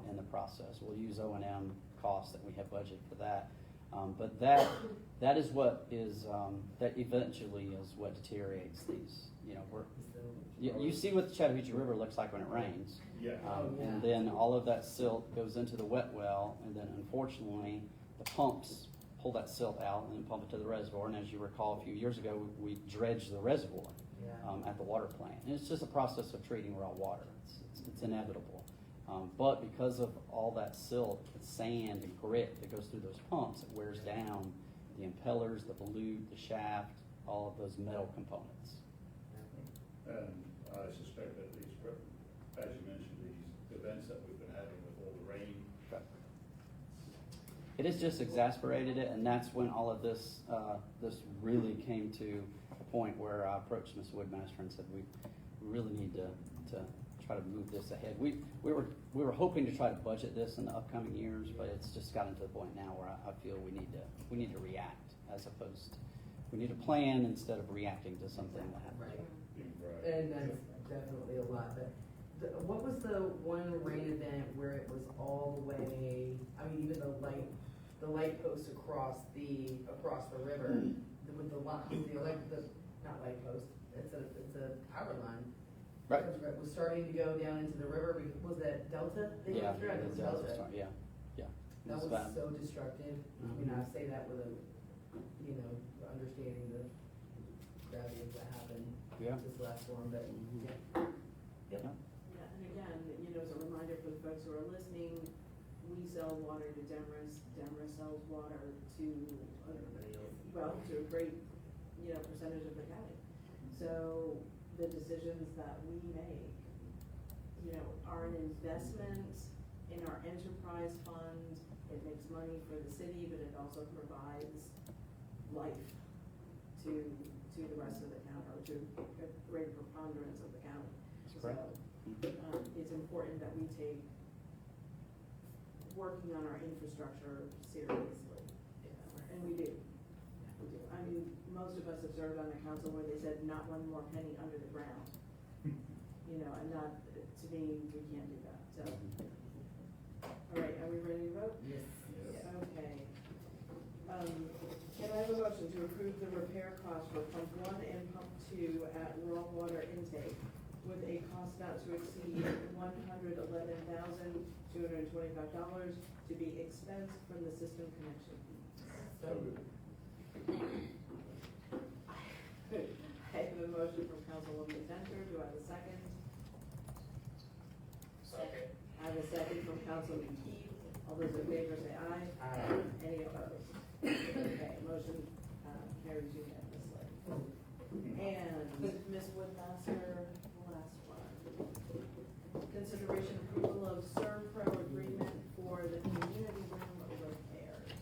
in the process. We'll use O&M costs that we have budgeted for that. But that is what is, that eventually is what deteriorates these, you see what the Chattahoochee River looks like when it rains. Yeah. And then all of that silt goes into the wet well, and then unfortunately, the pumps pull that silt out and then pump it to the reservoir. And as you recall, a few years ago, we dredged the reservoir at the water plant. And it's just a process of treating raw water. It's inevitable. But because of all that silt, the sand and grit that goes through those pumps, it wears down the impellers, the volute, the shaft, all of those metal components. And I suspect that these, as you mentioned, these events that we've been having with all the rain. It has just exasperated it, and that's when all of this really came to a point where I approached Ms. Woodmaster and said, we really need to try to move this ahead. We were hoping to try to budget this in the upcoming years, but it's just gotten to the point now where I feel we need to react as opposed to, we need to plan instead of reacting to something that happened. Right. Right. And that's definitely a lot, but what was the one rain event where it was all the way, I mean, even the light post across the river, with the not light post, it's a power line. Right. It was starting to go down into the river, was that Delta? They Yeah, went through? I think it was Delta. yeah. That It's was bad. so destructive. I mean, I say that with understanding the gravity of what happened Yeah. this last storm, but yeah. Yeah, and again, as a reminder for the folks who are listening, we sell water to Demorest. Demorest sells water to a great, percentage of the county. So the decisions that we make, are an investment in our enterprise fund. It makes money for the city, but it also provides life to the rest of the county, or to a great preponderance of the county. That's correct. So, it's important that we take working on our infrastructure seriously, and we do. We do. I mean, most of us have served on a council where they said not one more penny under the ground. And not, to me, we can't do that, so. All right, are we ready to vote? Yes. Okay. Can I have a motion to approve the repair cost for pump 1 and pump 2 at raw water intake with a cost not to exceed $111,225 to be expensed from the system connection fee? I have a motion from Councilwoman Center. Do I have a second? Second. I have a second from Councilman Keith. All those in favor say aye. Aye. Any opposed? Okay, motion carries unanimously. And Ms. Woodmaster, last one. Consideration approval of Servpro agreement for the community room repairs.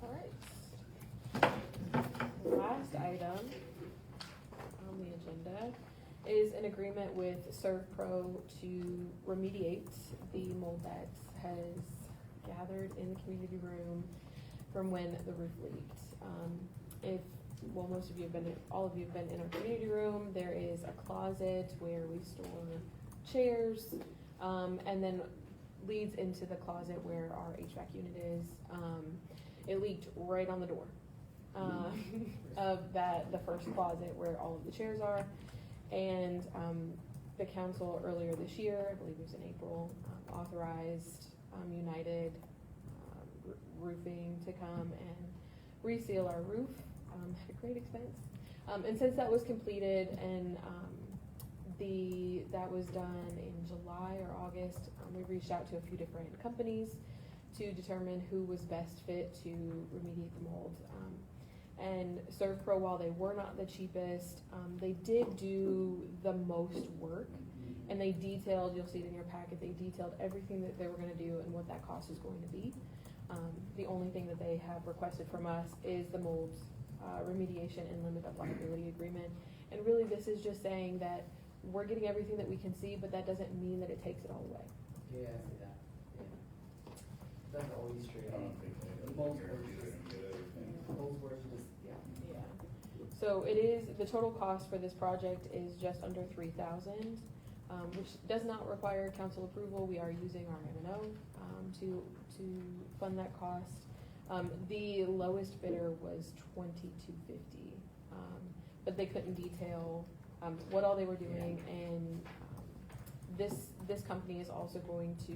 Alright. Last item on the agenda is an agreement with Servpro to remediate the mold that has gathered in the community room from when the roof leaked. Most of you have been, all of you have been in our community room, there is a closet where we store chairs, and then leads into the closet where our HVAC unit is. It leaked right on the door of the first closet where all of the chairs are. And the council earlier this year, I believe it was in April, authorized United Roofing to come and reseal our roof at a great expense. And since that was completed and that was done in July or August, we reached out to a few different companies to determine who was best fit to remediate the mold. And Servpro, while they were not the cheapest, they did do the most work, and they detailed, you'll see it in your packet, they detailed everything that they were gonna do and what that cost is going to be. The only thing that they have requested from us is the mold remediation and limit of liability agreement. And really, this is just saying that we're getting everything that we can see, but that doesn't mean that it takes it all away. Yeah, I see that. That's always true. I don't think they. Both They're words. gonna get everything. Both words just, yeah. Yeah. So it is, the total cost for this project is just under 3,000, which does not require council approval. We are using our M&O to fund that cost. The lowest bidder was $2,250, but they couldn't detail what all they were doing, and this company is also going to,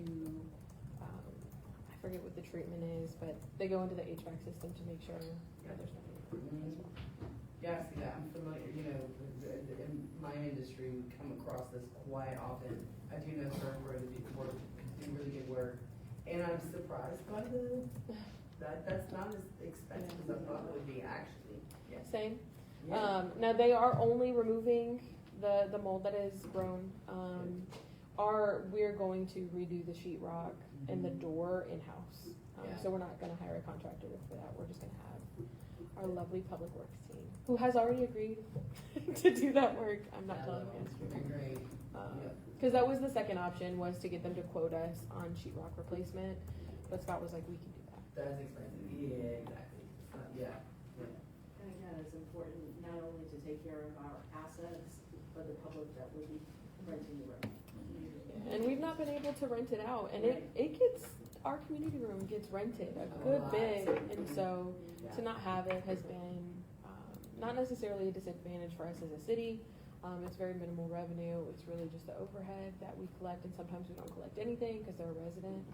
I forget what the treatment is, but they go into the HVAC system to make sure that there's nothing. Yeah, I see that. I'm familiar, you know, in my industry, we come across this quite often. I do know Servpro to do really good work, and I'm surprised by that's not as expensive as I thought it would be actually. Yeah. Same. Yeah. Now they are only removing the mold that is grown. We're going to redo the sheetrock and the door in-house. Yeah. So we're not gonna hire a contractor for that. We're just gonna have our lovely public works team, who has already agreed to do that work. I'm not telling you. Great. Because that was the second option, was to get them to quote us on sheetrock replacement, but Scott was like, we can do that. That's expensive. Yeah, exactly. It's not, yeah. And again, it's important not only to take care of our assets, but the public that will be renting the room. And we've not been able to rent it out, and it gets, our community room gets rented a good bit, and so to not have it has been, not necessarily a disadvantage for us as a city. It's very minimal revenue, it's really just the overhead that we collect, and sometimes we don't collect anything because they're a resident.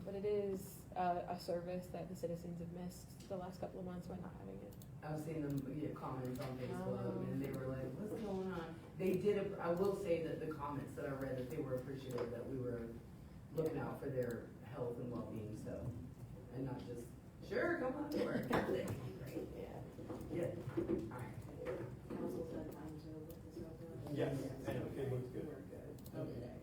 But it is a service that the citizens have missed the last couple of months by not having it. I've seen them get comments on Facebook, and they were like, what's going on? They did, I will say that the comments that I read, that they were appreciative that we were looking out for their health and well-being, so, and not just, sure, come on to work. Great. Yeah. Yeah. All right. Council's had time to look this over? Yes, and it looks good. We're good. Okay.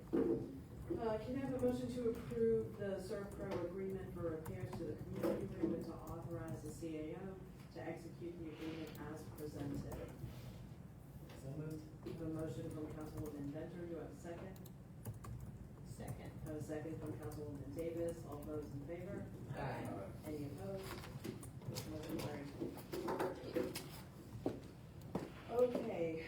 Can I have a motion to approve the Servpro agreement for repairs to the community room and to authorize the CAO to execute the agreement as presented? So moved. I have a motion from Councilwoman Inventor, do I have a second? Second. I have a second from Councilwoman Davis, all those in favor? Aye. Any opposed? Motion carried. Okay,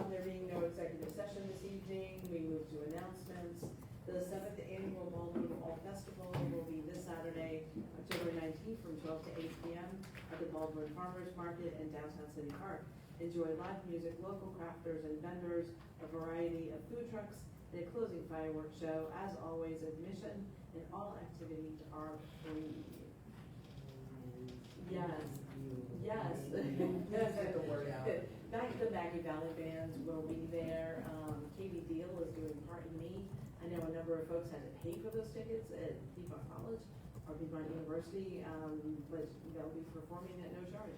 there being no executive session this evening, we move to announcements. The 7th Annual Baldwin Fall Festival will be this Saturday, October 19th from 12 to 8 p.m. at the Baldwin Farmers Market in downtown City Park. Enjoy live music, local crafters and vendors, a variety of food trucks, and a closing fireworks show. As always, admission and all activities are free. Yes. Yes. Get the word out. The Maggie Valley Bands will be there. Katie Deal is doing Part Me. I I know a number of folks had to pay for those tickets at Piedmont College or Piedmont University, but they'll be performing at no charge.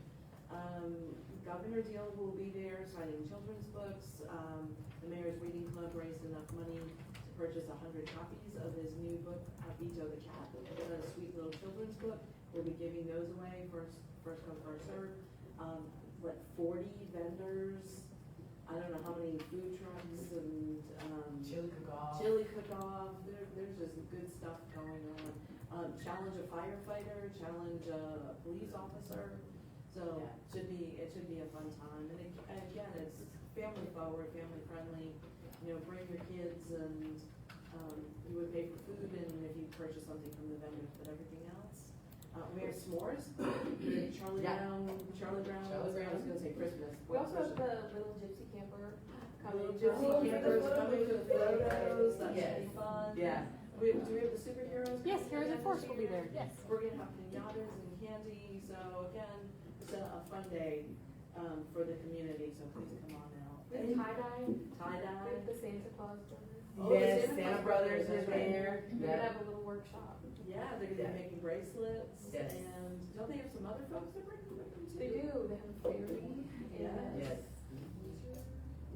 Governor Deal will be there signing children's books. The Mayor's Reading Club raised enough money to purchase 100 copies of his new book, Vito the Cat, a sweet little children's book. We'll be giving those away first come, first serve. 40 vendors, I don't know how many food trucks and, Chili cook-off. chili cook-off, there's just good stuff going on. Challenge a firefighter, challenge a police officer, so it should be a fun time. And again, it's family forward, family friendly, bring your kids and, you would pay for food and if you purchase something from the vendors, but everything else. We have s'mores, Charlie Brown, I was gonna say Christmas. We also have the little gypsy camper coming. Little gypsy campers coming for the photos, that should be fun. Yeah. Do we have the superheroes? Yes, coming Heroes again of Force this will be year? there, yes. We're gonna have pinatas and candy, so again, it's a fun day, for the community, so please come on out. There's tie-dye, Tie-dye. with the Santa Claus brothers. Oh, the Yes, Santa Santa Claus Brothers brothers, is that's right. there. We're gonna have a little workshop. Yeah, they're gonna Yeah. be making bracelets, Yes. and don't they have some other folks that bring them too? They do, they have fairy and. Yes.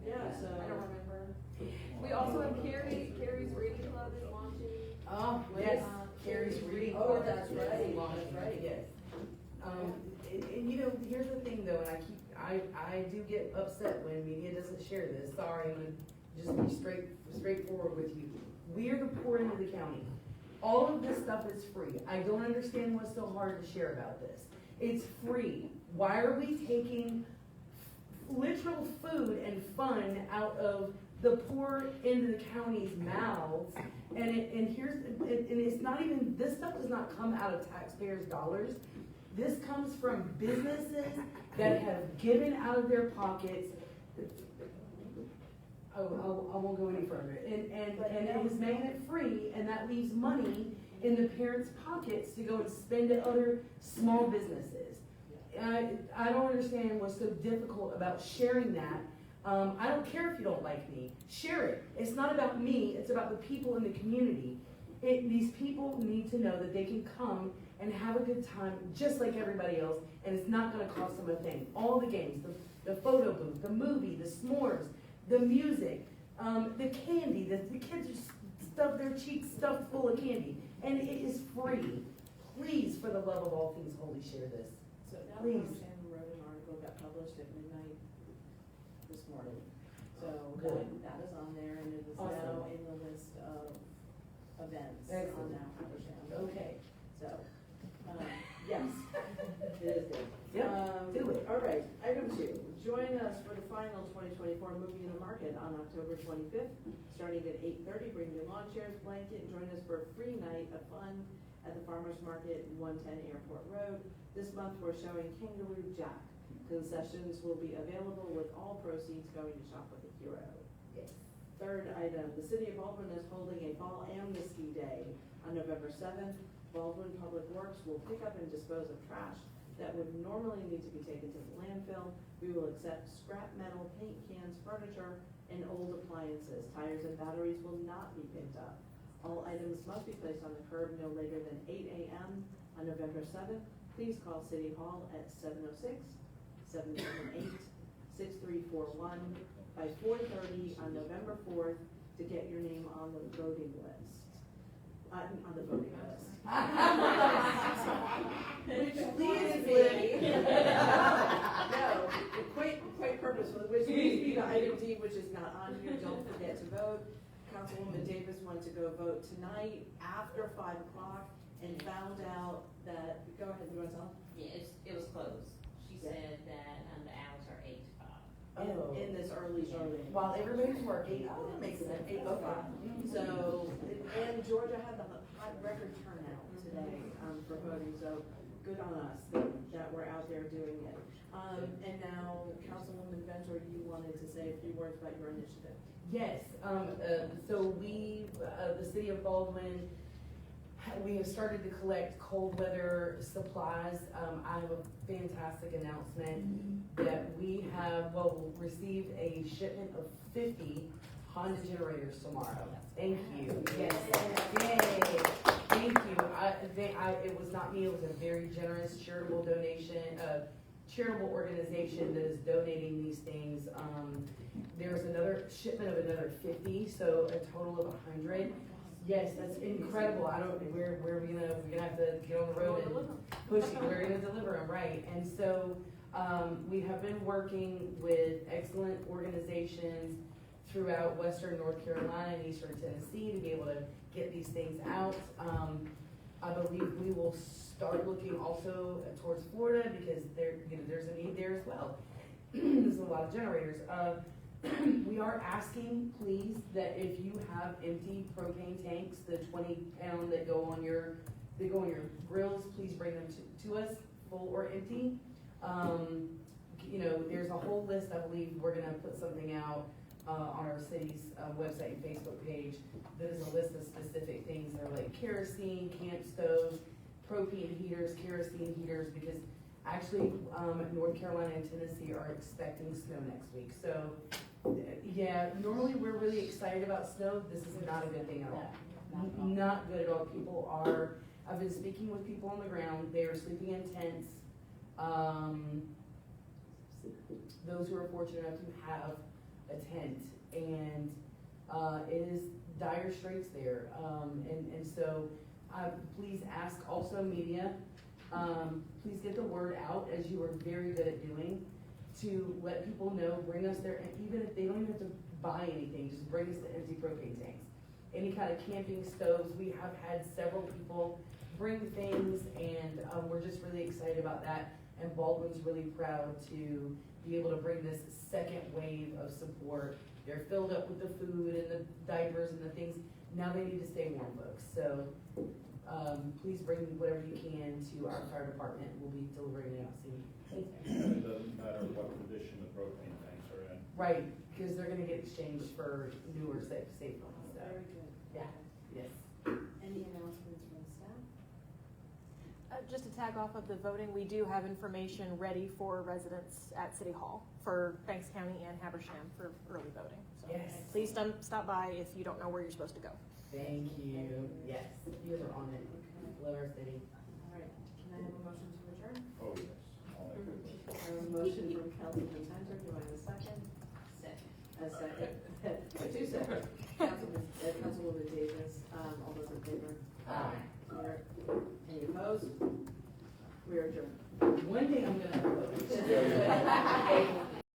Yeah, so. I don't remember. We also have Carrie's Reading Club is launching. Oh, with, yes, Carrie's reading. Oh, club. that's Yes, right, launching. that's right. Yes. And here's the thing though, and I do get upset when media doesn't share this, sorry, I'm gonna just be straightforward with you. We're the poor end of the county. All of this stuff is free. I don't understand what's so hard to share about this. It's free. Why are we taking literal food and fun out of the poor end of the county's mouths? And it's not even, this stuff does not come out of taxpayers' dollars. This comes from businesses that have given out of their pockets. I won't go any further. And it has made it free, and that leaves money in the parents' pockets to go and spend at other small businesses. I don't understand what's so difficult about sharing that. I don't care if you don't like me. Share it. It's not about me, it's about the people in the community. These people need to know that they can come and have a good time just like everybody else, and it's not gonna cost them a thing. All the games, the photo booth, the movie, the s'mores, the music, the candy, the kids just stuff their cheeks stuffed full of candy, and it is free. Please, for the love of all things holy, share this. So now Please. Shannon wrote an article, got published at midnight this morning. So Good. that is on there and it is Awesome. now in the list of events on Excellent. now Habersham. Okay. So, yes, it is good. Yep, do it. All right, item 2, join us for the final 2024 Movie in the Market on October 25th, starting at 8:30. Bring your lawn chairs, blanket, join us for a free night of fun at the Farmers Market, 110 Airport Road. This month, we're showing Kangaroo Jack. Concessions will be available with all proceeds going to Shop with a Hero. Yes. Third item, the City of Baldwin is holding a Fall Amnesty Day on November 7th. Baldwin Public Works will pick up and dispose of trash that would normally need to be taken to the landfill. We will accept scrap metal, paint cans, furniture, and old appliances. Tires and batteries will not be picked up. All items must be placed on the curb no later than 8 a.m. on November 7th. Please call City Hall at 706-778-6341 by 4:30 on November 4th to get your name on the voting list. On the voting list. Which leads me. No, quite purposeful, which leads me to item D, which is not on here, don't forget to vote. Councilwoman Davis went to go vote tonight after 5 o'clock and found out that, go ahead, you want to tell? Yeah, it was closed. She Yeah. said that, the hours are 8 to 5. Oh. In this early. While everybody's working, oh, that makes sense. 8:05. So, and Georgia had the high record turnout today, for voting, so good on us that we're out there doing it. And now, Councilwoman Venter, you wanted to say a few words about your initiative. Yes, so we, the City of Baldwin, we have started to collect cold weather supplies. I have a fantastic announcement that we have, received a shipment of 50 Honda generators tomorrow. Thank you. Yes. Yay. Thank you. It was not me, it was a very generous charitable donation, charitable organization that is donating these things. There's another shipment of another 50, so a total of 100. Yes, that's incredible. I don't, where are we gonna, we're gonna have to get on the road and push it. We're gonna deliver them, right? And so, we have been working with excellent organizations throughout western North Carolina and eastern Tennessee to be able to get these things out. I believe we will start looking also towards Florida because there, there's a need there as well. There's a lot of generators. We are asking, please, that if you have empty propane tanks, the 20-pound that go on your grills, please bring them to us, full or empty. There's a whole list. I believe we're gonna put something out on our city's website and Facebook page that is a list of specific things. They're like kerosene, camp stoves, propane heaters, kerosene heaters, because actually North Carolina and Tennessee are expecting snow next week. So yeah, normally we're really excited about snow. This is not a good thing at all. Not good at all. I've been speaking with people on the ground. They are sleeping in tents. Those who are fortunate enough to have a tent, and it is dire straits there. And so please ask also media, please get the word out, as you are very good at doing, to let people know, bring us their, even if they don't even have to buy anything, just bring us the empty propane tanks. Any kind of camping stoves, we have had several people bring things, and we're just really excited about that. And Baldwin's really proud to be able to bring this second wave of support. They're filled up with the food and the diapers and the things. Now they need to stay warm, folks. So please bring whatever you can to our fire department. We'll be delivering it out soon. It doesn't matter what condition the propane tanks are in. Right, because they're gonna get exchanged for newer, safe ones. So. Very good. Yeah, yes. Any announcements from staff? Just to tag off of the voting, we do have information ready for residents at City Hall for Banks County and Habersham for early voting. So Yes. please stop by if you don't know where you're supposed to go. Thank you. Yes, you guys are on it. Love our city. All right, can I have a motion to adjourn? Oh, yes. I'll make it. I have a motion from Councilman Hunter, do I have a second? Second. A second. 2 seconds. Councilwoman Davis, all those in favor? Aye. Any opposed? We are adjourned. One thing I'm gonna